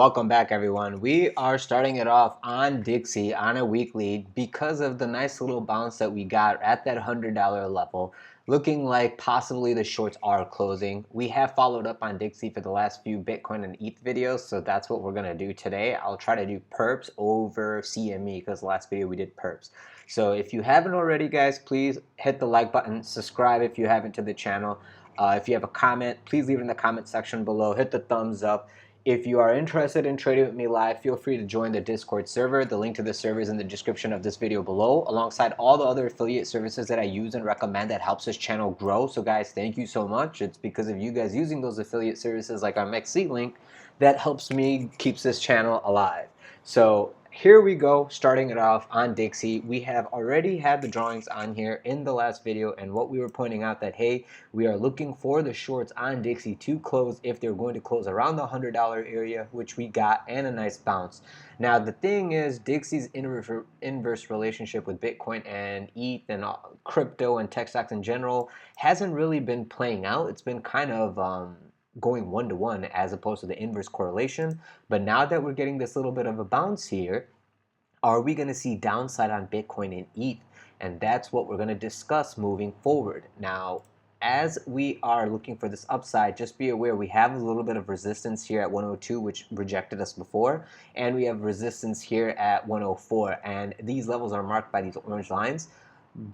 Welcome back, everyone. We are starting it off on Dixie on a weekly because of the nice little bounce that we got at that $100 level. Looking like possibly the shorts are closing. We have followed up on Dixie for the last few Bitcoin and ETH videos, so that's what we're going to do today. I'll try to do perps over CME because the last video we did perps. So if you haven't already, guys, please hit the like button, subscribe if you haven't to the channel. If you have a comment, please leave it in the comment section below. Hit the thumbs up. If you are interested in trading with me live, feel free to join the Discord server. The link to the server is in the description of this video below, alongside all the other affiliate services that I use and recommend that helps this channel grow. So guys, thank you so much. It's because of you guys using those affiliate services like our MEXC link that helps me keeps this channel alive. So here we go, starting it off on Dixie. We have already had the drawings on here in the last video, and what we were pointing out that, hey, we are looking for the shorts on Dixie to close if they're going to close around the $100 area, which we got, and a nice bounce. Now, the thing is, Dixie's inverse relationship with Bitcoin and ETH and crypto and tech stocks in general hasn't really been playing out. It's been kind of going one-to-one as opposed to the inverse correlation. But now that we're getting this little bit of a bounce here, are we going to see downside on Bitcoin and ETH? And that's what we're going to discuss moving forward. Now, as we are looking for this upside, just be aware we have a little bit of resistance here at 102, which rejected us before, and we have resistance here at 104, and these levels are marked by these orange lines.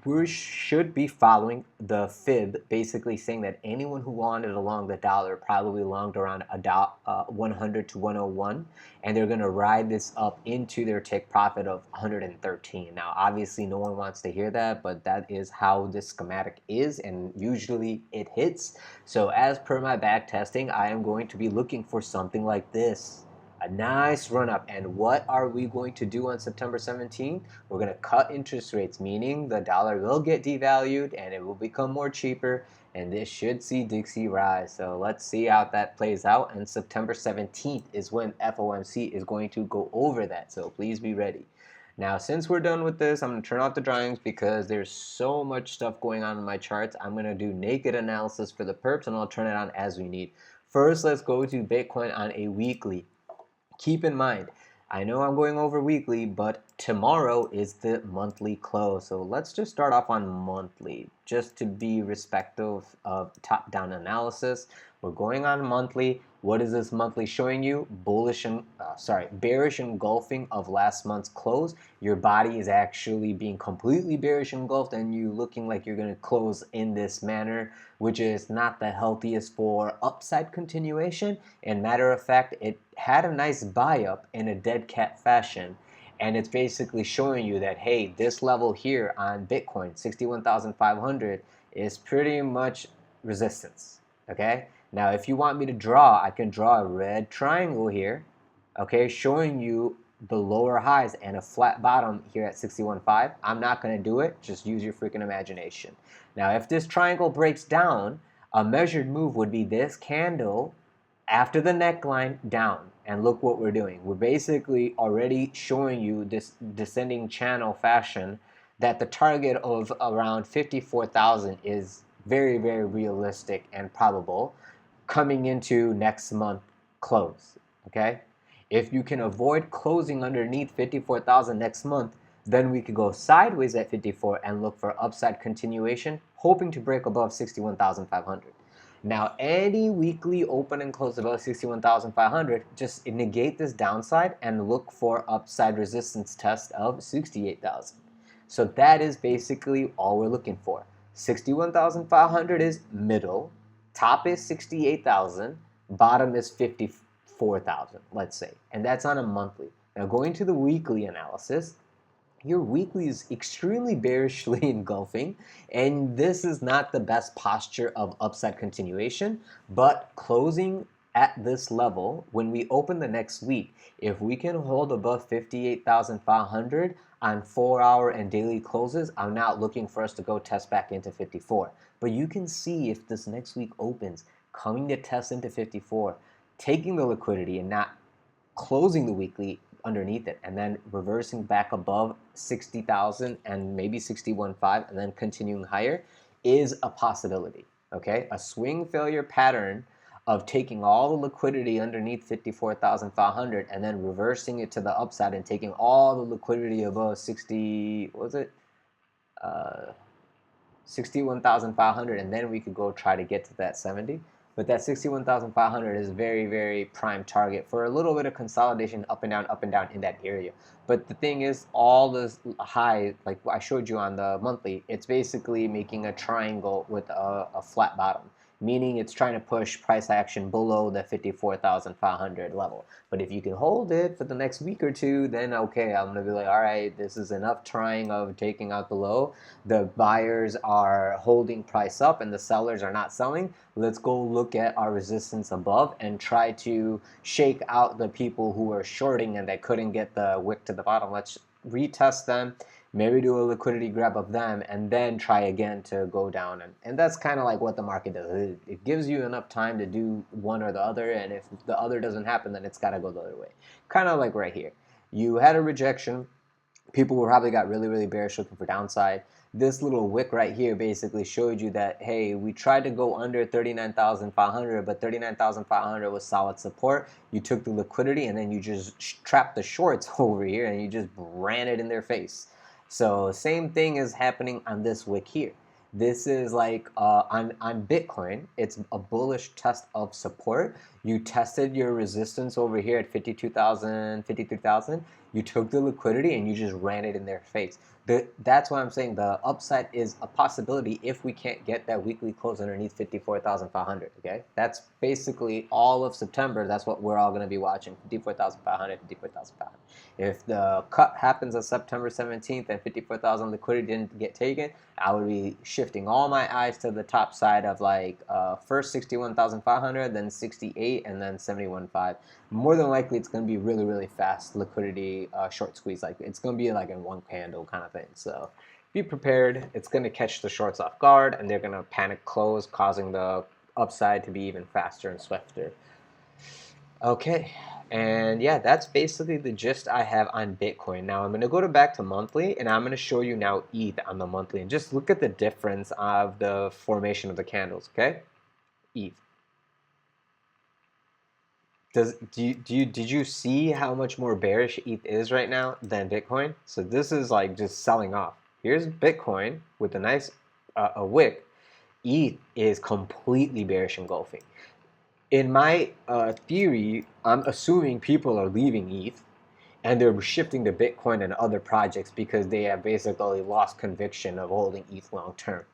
We should be following the fib, basically saying that anyone who wanted along the dollar probably longed around 100 to 101, and they're going to ride this up into their take profit of 113. Now, obviously, no one wants to hear that, but that is how this schematic is, and usually it hits. So as per my back testing, I am going to be looking for something like this. A nice run up. And what are we going to do on September 17th? We're going to cut interest rates, meaning the dollar will get devalued and it will become more cheaper, and this should see Dixie rise. So let's see how that plays out, and September 17th is when FOMC is going to go over that, so please be ready. Now, since we're done with this, I'm going to turn off the drawings because there's so much stuff going on in my charts. I'm going to do naked analysis for the perps, and I'll turn it on as we need. First, let's go to Bitcoin on a weekly. Keep in mind, I know I'm going over weekly, but tomorrow is the monthly close. So let's just start off on monthly, just to be respectful of top-down analysis. We're going on monthly. What is this monthly showing you? Bearish engulfing of last month's close. Your body is actually being completely bearish engulfed, and you looking like you're going to close in this manner, which is not the healthiest for upside continuation. And matter of fact, it had a nice buy up in a dead cat fashion, and it's basically showing you that, hey, this level here on Bitcoin, 61,500, is pretty much resistance. Okay, now if you want me to draw, I can draw a red triangle here, okay, showing you the lower highs and a flat bottom here at 61.5. I'm not going to do it. Just use your freaking imagination. Now, if this triangle breaks down, a measured move would be this candle after the neckline down. And look what we're doing. We're basically already showing you this descending channel fashion that the target of around 54,000 is very, very realistic and probable coming into next month close. Okay? If you can avoid closing underneath 54,000 next month, then we could go sideways at 54 and look for upside continuation, hoping to break above 61,500. Now, any weekly open and close above 61,500, just negate this downside and look for upside resistance test of 68,000. So that is basically all we're looking for. 61,500 is middle, top is 68,000, bottom is 54,000, let's say, and that's on a monthly. Now, going to the weekly analysis, your weekly is extremely bearishly engulfing, and this is not the best posture of upside continuation, but closing at this level, when we open the next week, if we can hold above 58,500 on 4-hour and daily closes, I'm not looking for us to go test back into 54. But you can see if this next week opens, coming to test into 54, taking the liquidity and not closing the weekly underneath it, and then reversing back above 60,000 and maybe 61.5 and then continuing higher is a possibility. Okay, a swing failure pattern of taking all the liquidity underneath 54,500 and then reversing it to the upside and taking all the liquidity above 60, what was it? 61,500, and then we could go try to get to that 70. But that 61,500 is very, very prime target for a little bit of consolidation up and down in that area. But the thing is, all this high, like I showed you on the monthly, it's basically making a triangle with a flat bottom, meaning it's trying to push price action below the 54,500 level. But if you can hold it for the next week or two, then okay, I'm gonna be like, all right, this is enough trying of taking out the low. The buyers are holding price up and the sellers are not selling. Let's go look at our resistance above and try to shake out the people who are shorting and they couldn't get the wick to the bottom. Let's retest them, maybe do a liquidity grab of them, and then try again to go down. And that's kind of like what the market does. It gives you enough time to do one or the other, and if the other doesn't happen, then it's got to go the other way. Kind of like right here. You had a rejection. People were probably got really, really bearish looking for downside. This little wick right here basically showed you that, hey, we tried to go under 39,500, but 39,500 was solid support. You took the liquidity and then you just trapped the shorts over here and you just ran it in their face. So same thing is happening on this wick here. This is like on Bitcoin, it's a bullish test of support. You tested your resistance over here at 52,000, 53,000. You took the liquidity and you just ran it in their face. That's why I'm saying the upside is a possibility if we can't get that weekly close underneath 54,500. Okay, that's basically all of September. That's what we're all going to be watching: 54,500, 54,500. If the cut happens on September 17th and 54,000 liquidity didn't get taken, I would be shifting all my eyes to the top side of like first 61,500, then 68, and then 71.5. More than likely, it's going to be really, really fast liquidity short squeeze. Like it's going to be like in one candle kind of thing. So be prepared. It's going to catch the shorts off guard, and they're going to panic close, causing the upside to be even faster and swifter. Okay, and yeah, that's basically the gist I have on Bitcoin. Now I'm going to go back to monthly, and I'm going to show you now ETH on the monthly, and just look at the difference of the formation of the candles. Okay, ETH. Did you see how much more bearish ETH is right now than Bitcoin? So this is like just selling off. Here's Bitcoin with a nice a wick. ETH is completely bearish engulfing. In my theory, I'm assuming people are leaving ETH and they're shifting to Bitcoin and other projects because they have basically lost conviction of holding ETH long term.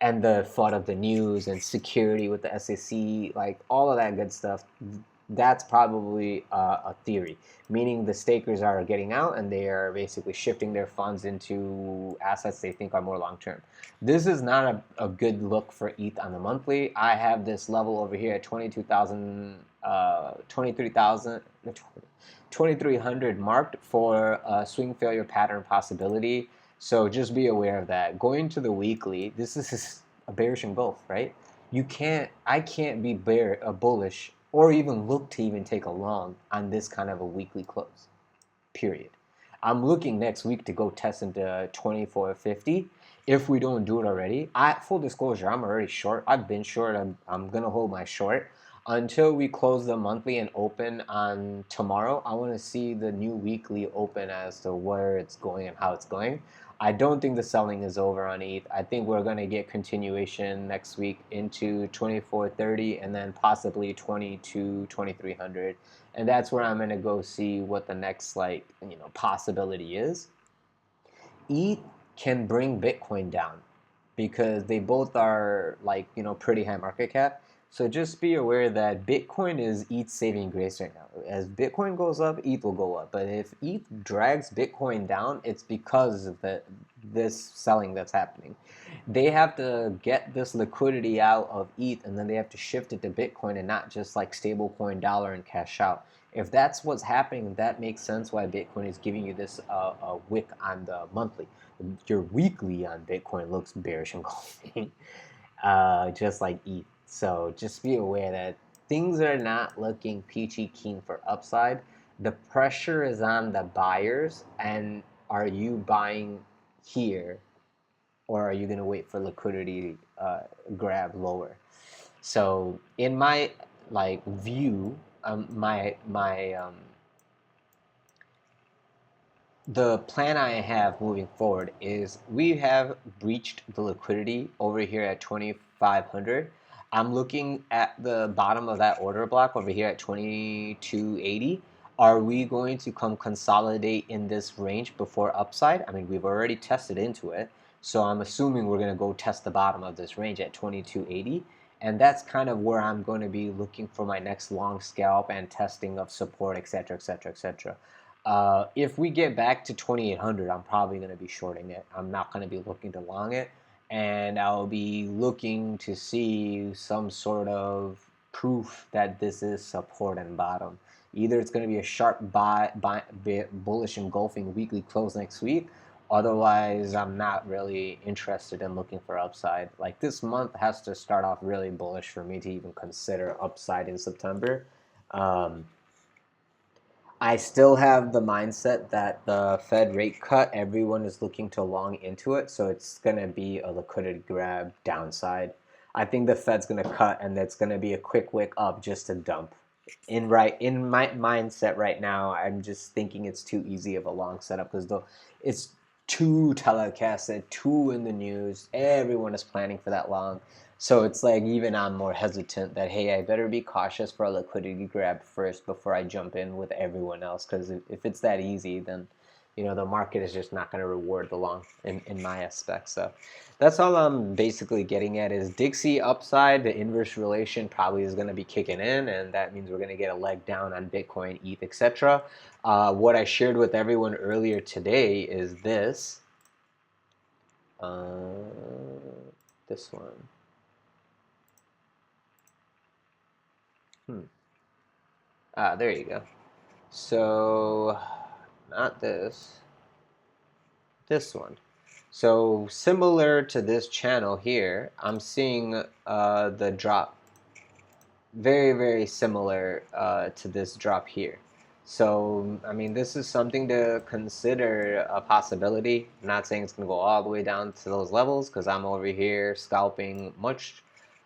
And the thought of the news and security with the SEC, like all of that good stuff, that's probably a theory, meaning the stakers are getting out and they are basically shifting their funds into assets they think are more long term. This is not a good look for ETH on the monthly. I have this level over here at 22,000, 23,000, 2,300 marked for a swing failure pattern possibility. So just be aware of that. Going to the weekly, this is a bearish engulf, right? I can't be bullish or even look to even take a long on this kind of a weekly close, period. I'm looking next week to go test into 2450 if we don't do it already. Full disclosure, I'm already short. I've been short. I'm going to hold my short until we close the monthly and open on tomorrow. I want to see the new weekly open as to where it's going and how it's going. I don't think the selling is over on ETH. I think we're going to get continuation next week into 2430 and then possibly 2300. And that's where I'm going to go see what the next possibility is. ETH can bring Bitcoin down because they both are pretty high market cap. So just be aware that Bitcoin is ETH's saving grace right now. As Bitcoin goes up, ETH will go up. But if ETH drags Bitcoin down, it's because of this selling that's happening. They have to get this liquidity out of ETH, and then they have to shift it to Bitcoin and not just like stablecoin dollar and cash out. If that's what's happening, that makes sense why Bitcoin is giving you this wick on the monthly. Your weekly on Bitcoin looks bearish and golfing, just like ETH. So just be aware that things are not looking peachy keen for upside. The pressure is on the buyers, and are you buying here, or are you going to wait for liquidity grab lower? So in my like view, the plan I have moving forward is we have breached the liquidity over here at 2,500. I'm looking at the bottom of that order block over here at 2,280. Are we going to come consolidate in this range before upside? I mean, we've already tested into it, so I'm assuming we're going to go test the bottom of this range at 2,280. And that's kind of where I'm going to be looking for my next long scalp and testing of support, etc., etc., etc. If we get back to 2,800, I'm probably going to be shorting it. I'm not going to be looking to long it, and I'll be looking to see some sort of proof that this is support and bottom. Either it's going to be a sharp bullish engulfing weekly close next week. Otherwise, I'm not really interested in looking for upside. Like, this month has to start off really bullish for me to even consider upside in September. I still have the mindset that the Fed rate cut, everyone is looking to long into it, so it's going to be a liquidity grab downside. I think the Fed's going to cut, and it's going to be a quick wick up just to dump. In my mindset right now, I'm just thinking it's too easy of a long setup because it's too telecasted, too in the news. Everyone is planning for that long. So it's like even I'm more hesitant that, hey, I better be cautious for a liquidity grab first before I jump in with everyone else. Because if it's that easy, then the market is just not going to reward the long in my aspect. So that's all I'm basically getting at is Dixie upside. The inverse relation probably is going to be kicking in, and that means we're going to get a leg down on Bitcoin, ETH, etc. What I shared with everyone earlier today is this. This one. There you go. So, not this. This one. So, similar to this channel here, I'm seeing the drop. Very, very similar to this drop here. So, I mean, this is something to consider a possibility. I'm not saying it's going to go all the way down to those levels because I'm over here scalping much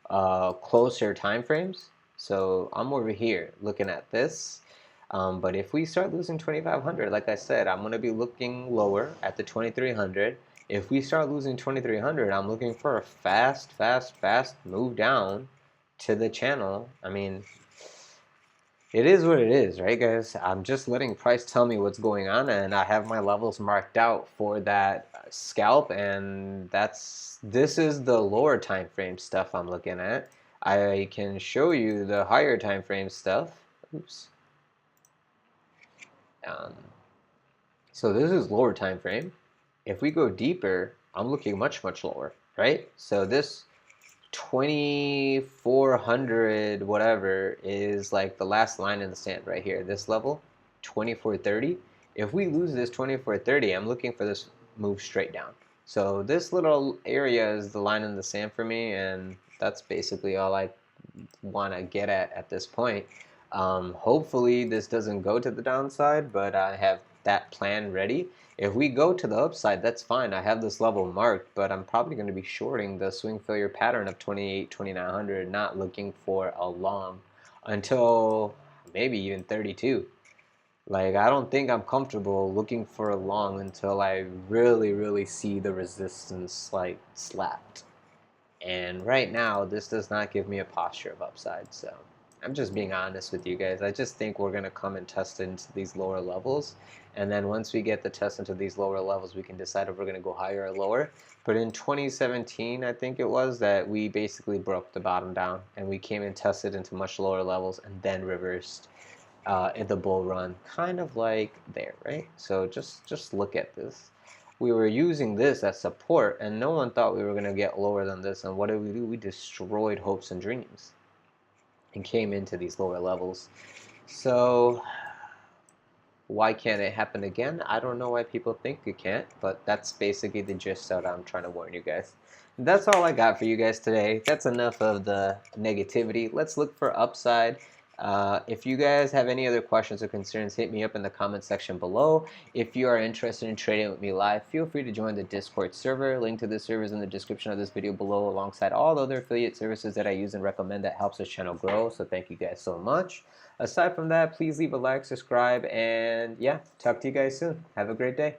closer time frames. So I'm over here looking at this. But if we start losing 2,500, like I said, I'm going to be looking lower at the 2,300. If we start losing 2,300, I'm looking for a fast move down to the channel. I mean, it is what it is, right, guys? I'm just letting price tell me what's going on, and I have my levels marked out for that scalp, and this is the lower time frame stuff I'm looking at. I can show you the higher time frame stuff. Oops. So this is lower time frame. If we go deeper, I'm looking much lower, right? So this 2,400 whatever is like the last line in the sand right here. This level, 2,430. If we lose this 2,430, I'm looking for this move straight down. So this little area is the line in the sand for me, and that's basically all I want to get at this point. Hopefully this doesn't go to the downside, but I have that plan ready. If we go to the upside, that's fine. I have this level marked, but I'm probably going to be shorting the swing failure pattern of 2,900, not looking for a long until maybe even 32. Like, I don't think I'm comfortable looking for a long until I really see the resistance like slapped. And right now, this does not give me a posture of upside, so I'm just being honest with you guys. I just think we're going to come and test into these lower levels, and then once we get the test into these lower levels, we can decide if we're going to go higher or lower. But in 2017, I think it was, that we basically broke the bottom down, and we came and tested into much lower levels and then reversed in the bull run, kind of like there, right? So just look at this. We were using this as support, and no one thought we were going to get lower than this. And what did we do? We destroyed hopes and dreams and came into these lower levels. So why can't it happen again? I don't know why people think it can't, but that's basically the gist that I'm trying to warn you guys. That's all I got for you guys today. That's enough of the negativity. Let's look for upside. If you guys have any other questions or concerns, hit me up in the comment section below. If you are interested in trading with me live, feel free to join the Discord server. Link to the server is in the description of this video below, alongside all the other affiliate services that I use and recommend that helps this channel grow. So thank you guys so much. Aside from that, please leave a like, subscribe, and yeah, talk to you guys soon. Have a great day.